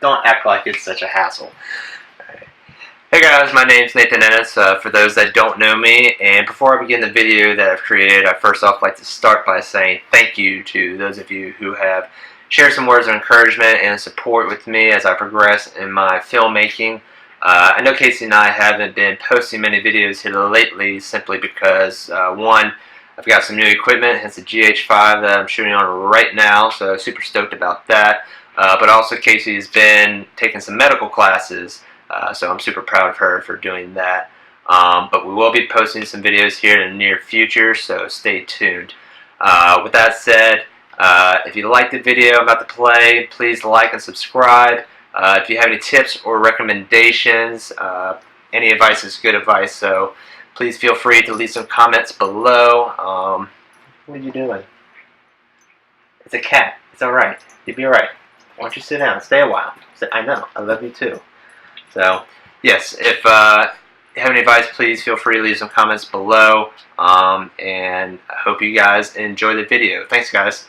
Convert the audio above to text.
Don't act like it's such a hassle. Hey guys, my name's Nathan Ennis, for those that don't know me, and before I begin the video that I've created, I first off like to start by saying thank you to those of you who have shared some words of encouragement and support with me as I progress in my filmmaking. I know Casey and I haven't been posting many videos here lately simply because, one, I've got some new equipment, hence the GH5 that I'm shooting on right now, so super stoked about that. But also Casey's been taking some medical classes, so I'm super proud of her for doing that. But we will be posting some videos here in the near future, so stay tuned. With that said, if you like the video I'm about to play, please like and subscribe. If you have any tips or recommendations, any advice is good advice, so please feel free to leave some comments below. What are you doing? It's a cat. It's alright. You'll be alright. Why don't you sit down? Stay a while. I know. I love you too. So, yes, if you have any advice, please feel free to leave some comments below. And I hope you guys enjoy the video. Thanks, guys.